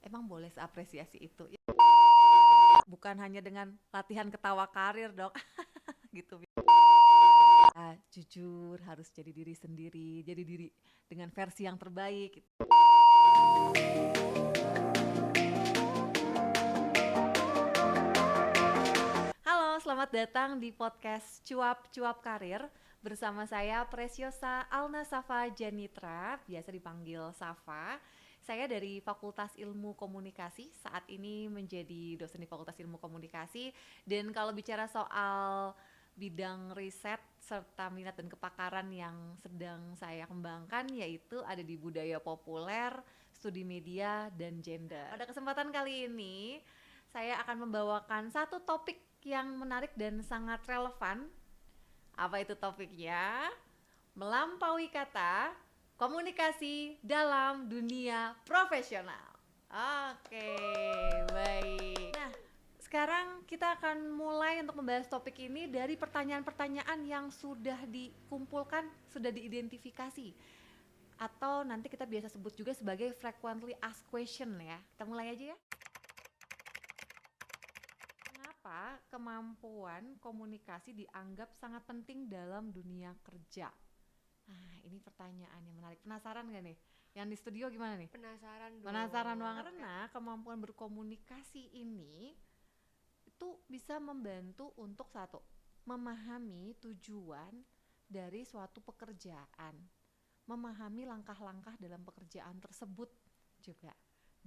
emang boleh seapresiasi itu ya, bukan hanya dengan latihan ketawa karir dong. Gitu. Jujur harus jadi diri sendiri, jadi diri dengan versi yang terbaik gitu. Halo, selamat datang di podcast Cuap-Cuap Karir bersama saya Preciosa Alna Safa Janitra, biasa dipanggil Safa. Saya dari Fakultas Ilmu Komunikasi, saat ini menjadi dosen di Fakultas Ilmu Komunikasi. Dan kalau bicara soal bidang riset serta minat dan kepakaran yang sedang saya kembangkan, yaitu ada di budaya populer, studi media, dan gender. Pada kesempatan kali ini saya akan membawakan satu topik yang menarik dan sangat relevan. Apa itu topiknya? Melampaui kata, komunikasi dalam dunia profesional. Oke, baik. Nah, sekarang kita akan mulai untuk membahas topik ini dari pertanyaan-pertanyaan yang sudah dikumpulkan, sudah diidentifikasi, atau nanti kita biasa sebut juga sebagai frequently asked question ya. Kita mulai aja ya. Mengapa kemampuan komunikasi dianggap sangat penting dalam dunia kerja? Nah, ini pertanyaan yang menarik. Penasaran gak nih? Yang di studio gimana nih? Penasaran dong. Penasaran banget. Karena kemampuan berkomunikasi ini itu bisa membantu untuk satu, memahami tujuan dari suatu pekerjaan, memahami langkah-langkah dalam pekerjaan tersebut juga,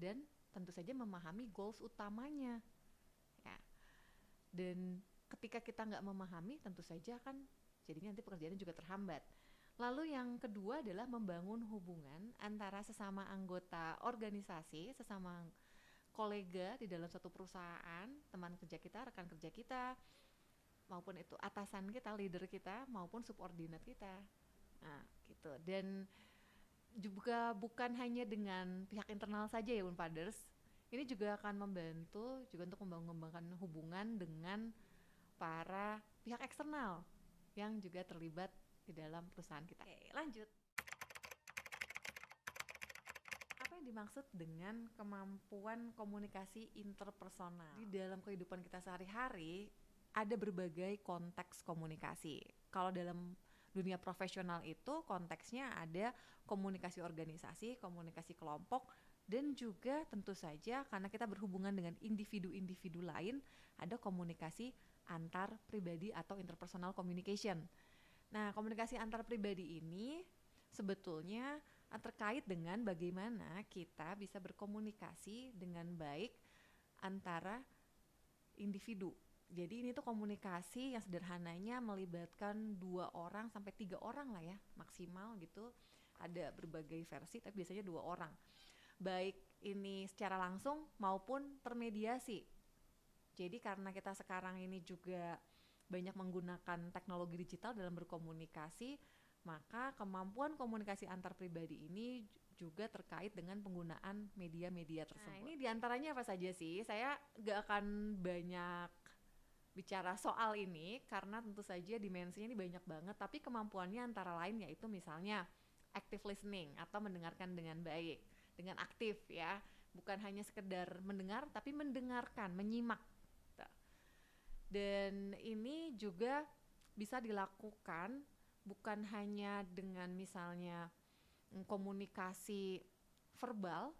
dan tentu saja memahami goals utamanya ya. Dan ketika kita nggak memahami, tentu saja kan jadinya nanti pekerjaannya juga terhambat. Lalu yang kedua adalah membangun hubungan antara sesama anggota organisasi, sesama kolega di dalam suatu perusahaan, teman kerja kita, rekan kerja kita, maupun itu atasan kita, leader kita, maupun subordinat kita. Nah, gitu. Dan juga bukan hanya dengan pihak internal saja ya Unpaders. Ini juga akan membantu juga untuk mengembangkan hubungan dengan para pihak eksternal yang juga terlibat di dalam perusahaan kita. Oke, lanjut. Apa yang dimaksud dengan kemampuan komunikasi interpersonal? Di dalam kehidupan kita sehari-hari ada berbagai konteks komunikasi. Kalau dalam dunia profesional itu konteksnya ada komunikasi organisasi, komunikasi kelompok, dan juga tentu saja karena kita berhubungan dengan individu-individu lain, ada komunikasi antar pribadi atau interpersonal communication. Nah, komunikasi antar pribadi ini sebetulnya terkait dengan bagaimana kita bisa berkomunikasi dengan baik antara individu. Jadi ini tuh komunikasi yang sederhananya melibatkan 2 orang sampai 3 orang lah ya, maksimal gitu. Ada berbagai versi tapi biasanya 2 orang. Baik ini secara langsung maupun termediasi. Jadi karena kita sekarang ini juga banyak menggunakan teknologi digital dalam berkomunikasi, maka kemampuan komunikasi antar pribadi ini juga terkait dengan penggunaan media-media tersebut. Nah, ini diantaranya apa saja sih? Saya gak akan banyak bicara soal ini karena tentu saja dimensinya ini banyak banget, tapi kemampuannya antara lain yaitu misalnya active listening atau mendengarkan dengan baik, dengan aktif ya, bukan hanya sekedar mendengar tapi mendengarkan, menyimak. Dan ini juga bisa dilakukan bukan hanya dengan misalnya komunikasi verbal,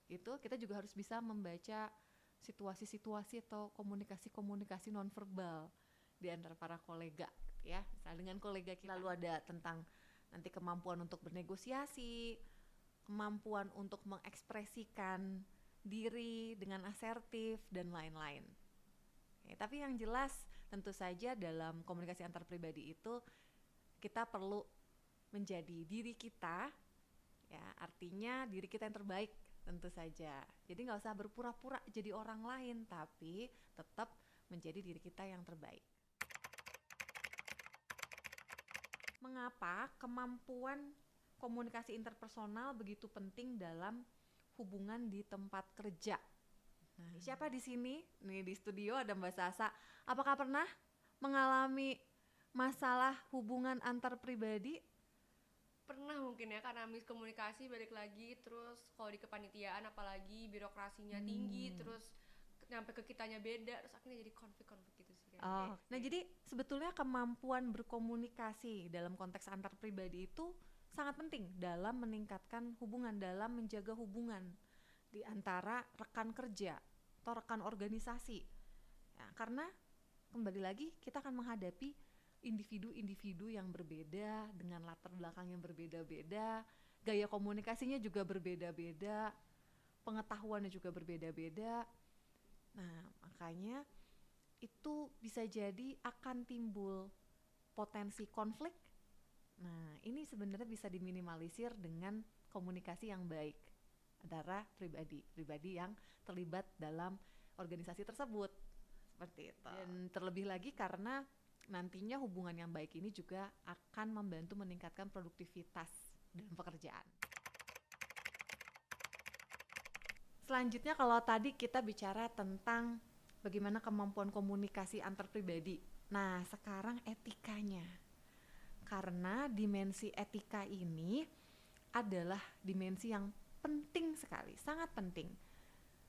itu kita juga harus bisa membaca situasi-situasi atau komunikasi-komunikasi nonverbal di antara para kolega ya. Misalnya dengan kolega kita lalu ada tentang nanti kemampuan untuk bernegosiasi, kemampuan untuk mengekspresikan diri dengan asertif dan lain-lain. Ya, tapi yang jelas tentu saja dalam komunikasi antar pribadi itu kita perlu menjadi diri kita ya, artinya diri kita yang terbaik tentu saja. Jadi nggak usah berpura-pura jadi orang lain, tapi tetap menjadi diri kita yang terbaik. Mengapa kemampuan komunikasi interpersonal begitu penting dalam hubungan di tempat kerja? Nah, siapa di sini? Nih di studio ada Mbak Sasa. Apakah pernah mengalami masalah hubungan antar pribadi Pernah mungkin ya, karena miskomunikasi balik lagi, terus kalau di kepanitiaan apalagi birokrasinya tinggi, terus nyampe ke kitanya beda, terus akhirnya jadi konflik-konflik gitu sih kayak. Oh, nah jadi sebetulnya kemampuan berkomunikasi dalam konteks antar pribadi itu sangat penting dalam meningkatkan hubungan, dalam menjaga hubungan di antara rekan kerja atau rekan organisasi. Ya, karena kembali lagi kita akan menghadapi individu-individu yang berbeda dengan latar belakang yang berbeda-beda, gaya komunikasinya juga berbeda-beda, pengetahuannya juga berbeda-beda. Nah, makanya itu bisa jadi akan timbul potensi konflik. Nah, ini sebenarnya bisa diminimalisir dengan komunikasi yang baik antara pribadi yang terlibat dalam organisasi tersebut. Seperti itu. Dan terlebih lagi karena nantinya hubungan yang baik ini juga akan membantu meningkatkan produktivitas dalam pekerjaan. Selanjutnya kalau tadi kita bicara tentang bagaimana kemampuan komunikasi antar pribadi. Nah, sekarang etikanya. Karena dimensi etika ini adalah dimensi yang penting sekali, sangat penting.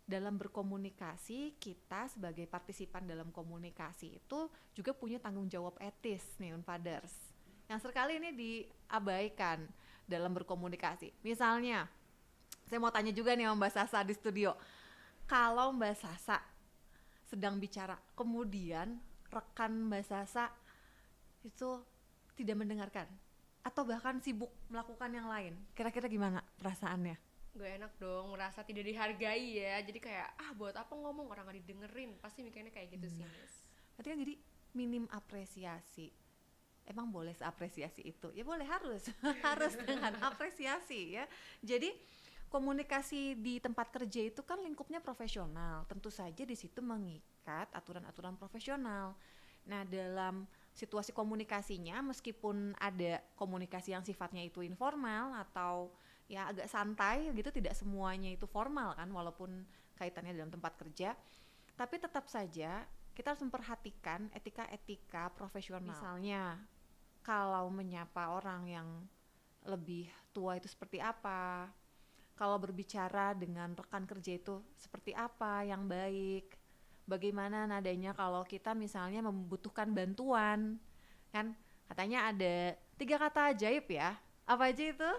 Dalam berkomunikasi, kita sebagai partisipan dalam komunikasi itu juga punya tanggung jawab etis nih Unpaders. Yang sekali ini diabaikan dalam berkomunikasi. Misalnya, saya mau tanya juga nih sama Mbak Sasa di studio. Kalau Mbak Sasa sedang bicara, kemudian rekan Mbak Sasa itu tidak mendengarkan atau bahkan sibuk melakukan yang lain, kira-kira gimana perasaannya? Gak enak dong, merasa tidak dihargai ya, jadi kayak buat apa ngomong, orang gak didengerin, pasti mikirnya kayak gitu sih Miss. Berarti kan jadi minim apresiasi. Emang boleh seapresiasi itu? Ya boleh, harus harus dengan apresiasi ya. Jadi komunikasi di tempat kerja itu kan lingkupnya profesional, tentu saja di situ mengikat aturan-aturan profesional. Nah, dalam situasi komunikasinya, meskipun ada komunikasi yang sifatnya itu informal atau ya agak santai gitu, tidak semuanya itu formal kan, walaupun kaitannya dalam tempat kerja, tapi tetap saja kita harus memperhatikan etika-etika profesional. Misalnya, kalau menyapa orang yang lebih tua itu seperti apa, kalau berbicara dengan rekan kerja itu seperti apa yang baik, bagaimana nadanya kalau kita misalnya membutuhkan bantuan, kan katanya ada 3 kata ajaib ya, apa aja itu?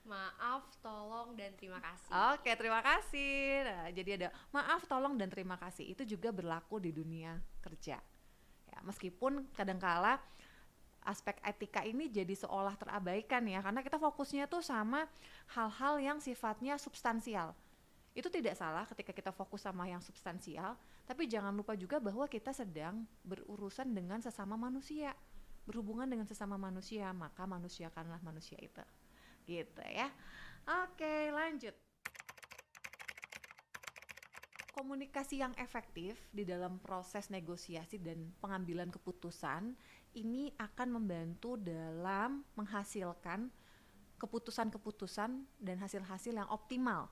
Maaf, tolong, dan terima kasih. Oke, terima kasih. Nah, jadi ada maaf, tolong, dan terima kasih. Itu juga berlaku di dunia kerja. Ya, meskipun kadangkala aspek etika ini jadi seolah terabaikan ya, karena kita fokusnya tuh sama hal-hal yang sifatnya substansial. Itu tidak salah ketika kita fokus sama yang substansial, tapi jangan lupa juga bahwa kita sedang berurusan dengan sesama manusia, berhubungan dengan sesama manusia, maka manusiakanlah manusia itu. Gitu ya. Oke, lanjut. Komunikasi yang efektif di dalam proses negosiasi dan pengambilan keputusan ini akan membantu dalam menghasilkan keputusan-keputusan dan hasil-hasil yang optimal,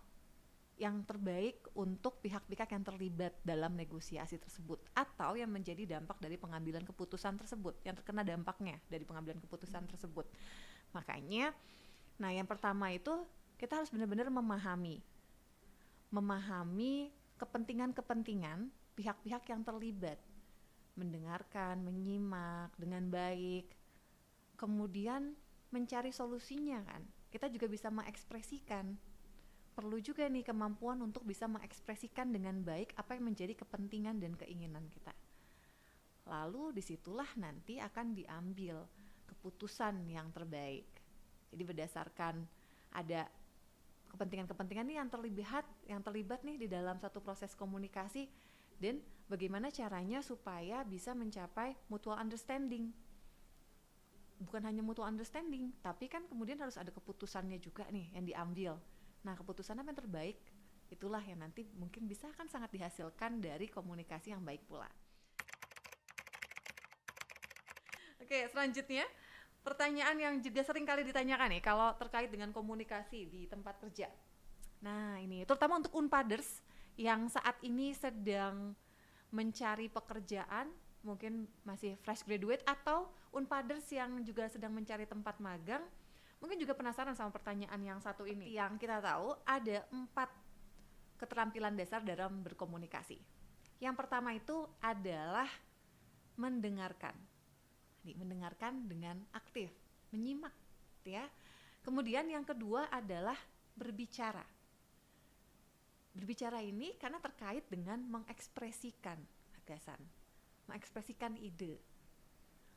yang terbaik untuk pihak-pihak yang terlibat dalam negosiasi tersebut atau yang menjadi dampak dari pengambilan keputusan tersebut, yang terkena dampaknya dari pengambilan keputusan tersebut. Makanya, nah yang pertama itu kita harus benar-benar memahami kepentingan-kepentingan pihak-pihak yang terlibat, mendengarkan, menyimak dengan baik, kemudian mencari solusinya kan. Kita juga bisa mengekspresikan, perlu juga nih kemampuan untuk bisa mengekspresikan dengan baik apa yang menjadi kepentingan dan keinginan kita. Lalu disitulah nanti akan diambil keputusan yang terbaik. Jadi berdasarkan ada kepentingan-kepentingan nih yang terlibat nih di dalam satu proses komunikasi, dan bagaimana caranya supaya bisa mencapai mutual understanding. Bukan hanya mutual understanding, tapi kan kemudian harus ada keputusannya juga nih yang diambil. Nah, keputusan apa yang terbaik, itulah yang nanti mungkin bisa akan sangat dihasilkan dari komunikasi yang baik pula. Oke, selanjutnya pertanyaan yang juga sering kali ditanyakan nih kalau terkait dengan komunikasi di tempat kerja. Nah, ini terutama untuk Unpaders yang saat ini sedang mencari pekerjaan, mungkin masih fresh graduate, atau Unpaders yang juga sedang mencari tempat magang. Mungkin juga penasaran sama pertanyaan yang satu ini. Yang kita tahu ada 4 keterampilan dasar dalam berkomunikasi. Yang pertama itu adalah mendengarkan. Mendengarkan dengan aktif, menyimak, ya. Kemudian yang kedua adalah berbicara. Berbicara ini karena terkait dengan mengekspresikan gagasan, mengekspresikan ide.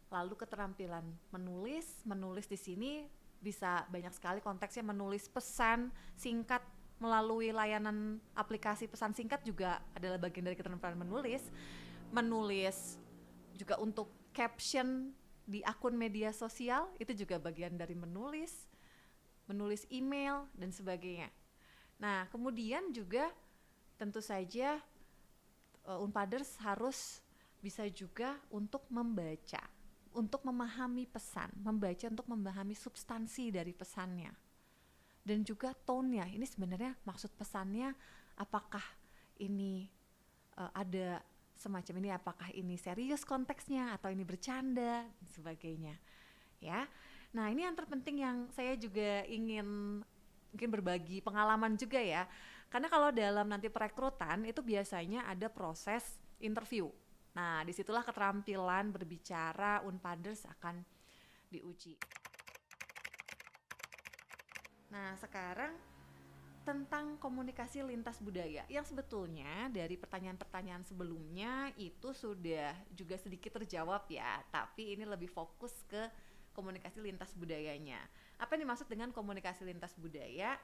Lalu keterampilan menulis di sini bisa banyak sekali konteksnya, menulis pesan singkat melalui layanan aplikasi pesan singkat juga adalah bagian dari keterampilan menulis juga untuk caption di akun media sosial itu juga bagian dari menulis email dan sebagainya. Nah kemudian juga tentu saja Unpaders harus bisa juga untuk membaca, untuk memahami pesan, membaca untuk memahami substansi dari pesannya. Dan juga tone-nya, ini sebenarnya maksud pesannya apakah ini ada semacam ini, apakah ini serius konteksnya atau ini bercanda dan sebagainya, ya. Nah ini yang terpenting yang saya juga ingin mungkin berbagi pengalaman juga ya, karena kalau dalam nanti perekrutan itu biasanya ada proses interview. Nah disitulah keterampilan berbicara Unpaders akan diuji. Nah sekarang tentang komunikasi lintas budaya yang sebetulnya dari pertanyaan-pertanyaan sebelumnya itu sudah juga sedikit terjawab ya, tapi ini lebih fokus ke komunikasi lintas budayanya. Apa yang dimaksud dengan komunikasi lintas budaya?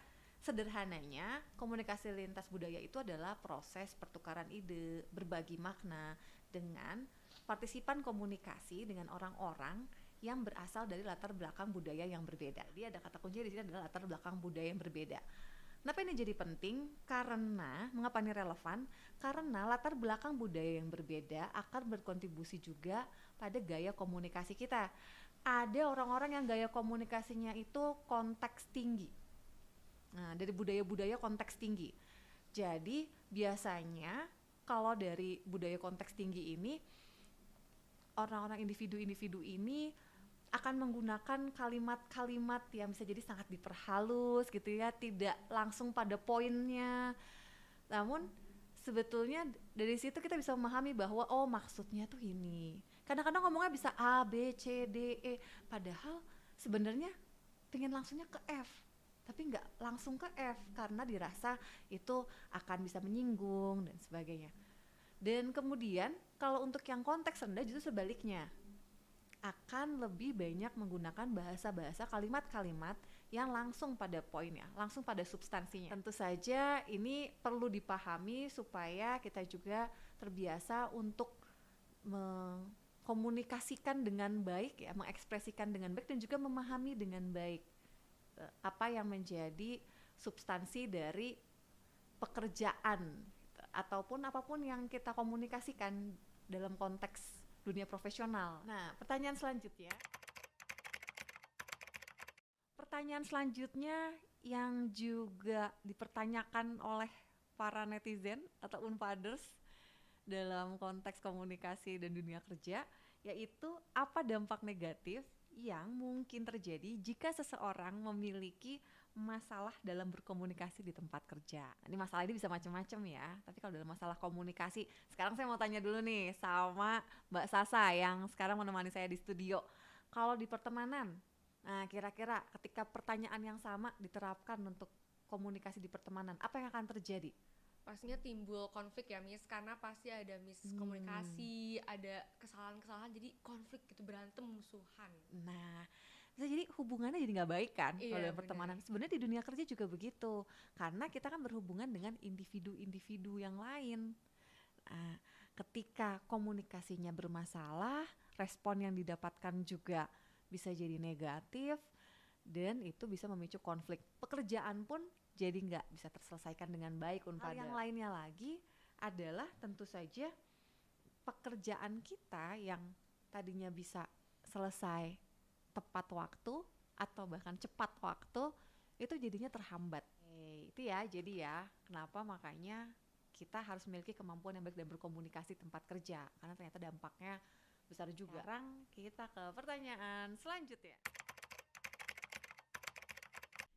Sederhananya, komunikasi lintas budaya itu adalah proses pertukaran ide, berbagi makna dengan partisipan komunikasi dengan orang-orang yang berasal dari latar belakang budaya yang berbeda. Jadi ada kata kunci di sini adalah latar belakang budaya yang berbeda. Kenapa ini jadi penting? Karena, mengapa ini relevan? Karena latar belakang budaya yang berbeda akan berkontribusi juga pada gaya komunikasi kita. Ada orang-orang yang gaya komunikasinya itu konteks tinggi. Nah, dari budaya-budaya konteks tinggi. Jadi, biasanya kalau dari budaya konteks tinggi ini, orang-orang individu-individu ini akan menggunakan kalimat-kalimat yang bisa jadi sangat diperhalus gitu ya, tidak langsung pada poinnya. Namun sebetulnya dari situ kita bisa memahami bahwa oh maksudnya tuh ini. Kadang-kadang ngomongnya bisa A, B, C, D, E, padahal sebenarnya pengen langsungnya ke F, tapi nggak langsung ke F karena dirasa itu akan bisa menyinggung dan sebagainya. Dan kemudian kalau untuk yang konteks rendah justru sebaliknya, akan lebih banyak menggunakan bahasa-bahasa kalimat-kalimat yang langsung pada poinnya, langsung pada substansinya. Tentu saja ini perlu dipahami supaya kita juga terbiasa untuk mengkomunikasikan dengan baik ya, mengekspresikan dengan baik dan juga memahami dengan baik apa yang menjadi substansi dari pekerjaan ataupun apapun yang kita komunikasikan dalam konteks dunia profesional. Nah, pertanyaan selanjutnya yang juga dipertanyakan oleh para netizen atau Unpaders dalam konteks komunikasi dan dunia kerja, yaitu apa dampak negatif yang mungkin terjadi jika seseorang memiliki masalah dalam berkomunikasi di tempat kerja. Ini masalah ini bisa macam-macam ya, tapi kalau dalam masalah komunikasi, sekarang saya mau tanya dulu nih sama Mbak Sasa yang sekarang menemani saya di studio. Kalau di pertemanan, nah kira-kira ketika pertanyaan yang sama diterapkan untuk komunikasi di pertemanan, apa yang akan terjadi? Pastinya timbul konflik ya Miss, karena pasti ada miskomunikasi, ada kesalahan-kesalahan, jadi konflik gitu, berantem, musuhan. Nah, bisa jadi hubungannya jadi nggak baik kan kalau dalam Iya, pertemanan. Sebenarnya di dunia kerja juga begitu, karena kita kan berhubungan dengan individu-individu yang lain. Nah, ketika komunikasinya bermasalah, respon yang didapatkan juga bisa jadi negatif dan itu bisa memicu konflik. Pekerjaan pun jadi nggak bisa terselesaikan dengan baik. Hal yang lainnya lagi adalah tentu saja pekerjaan kita yang tadinya bisa selesai tepat waktu atau bahkan cepat waktu itu jadinya terhambat. Itu ya, jadi ya kenapa makanya kita harus memiliki kemampuan yang baik dalam berkomunikasi tempat kerja, karena ternyata dampaknya besar juga. Sekarang kita ke pertanyaan selanjutnya.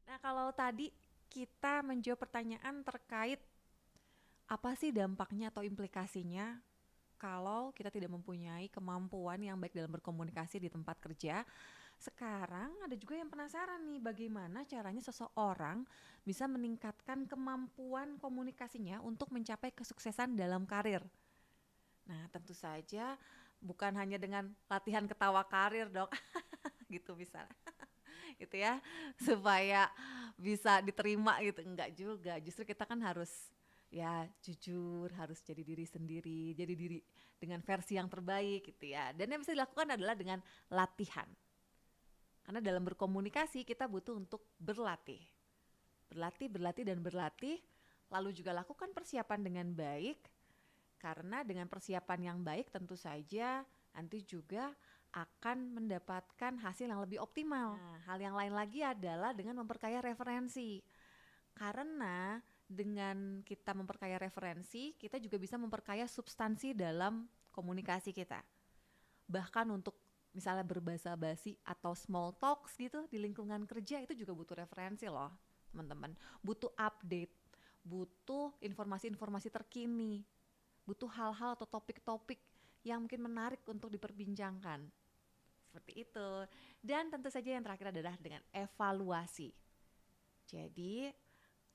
Nah, kalau tadi kita menjawab pertanyaan terkait apa sih dampaknya atau implikasinya kalau kita tidak mempunyai kemampuan yang baik dalam berkomunikasi di tempat kerja. Sekarang ada juga yang penasaran nih, bagaimana caranya seseorang bisa meningkatkan kemampuan komunikasinya untuk mencapai kesuksesan dalam karir. Nah, tentu saja bukan hanya dengan latihan ketawa karir dok, gitu misalnya, gitu ya, supaya bisa diterima gitu, enggak juga. Justru kita kan harus ya jujur, harus jadi diri sendiri, jadi diri dengan versi yang terbaik gitu ya. Dan yang bisa dilakukan adalah dengan latihan. Karena dalam berkomunikasi kita butuh untuk berlatih. Berlatih dan berlatih, lalu juga lakukan persiapan dengan baik. Karena dengan persiapan yang baik tentu saja nanti juga akan mendapatkan hasil yang lebih optimal. Nah, hal yang lain lagi adalah dengan memperkaya referensi. Karena dengan kita memperkaya referensi, kita juga bisa memperkaya substansi dalam komunikasi kita. Bahkan untuk misalnya berbahasa basi atau small talks gitu di lingkungan kerja, itu juga butuh referensi loh teman-teman. Butuh update, butuh informasi-informasi terkini, butuh hal-hal atau topik-topik yang mungkin menarik untuk diperbincangkan. Seperti itu. Dan tentu saja yang terakhir adalah dengan evaluasi. Jadi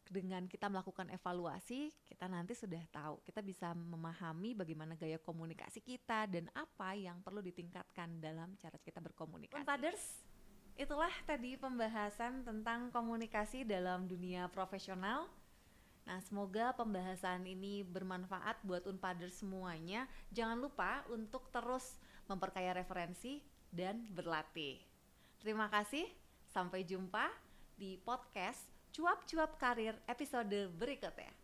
dengan kita melakukan evaluasi, kita nanti sudah tahu, kita bisa memahami bagaimana gaya komunikasi kita dan apa yang perlu ditingkatkan dalam cara kita berkomunikasi. Unpaders, itulah tadi pembahasan tentang komunikasi dalam dunia profesional. Nah, semoga pembahasan ini bermanfaat buat Unpaders semuanya. Jangan lupa untuk terus memperkaya referensi dan berlatih. Terima kasih, sampai jumpa di podcast Cuap-Cuap Karir episode berikutnya.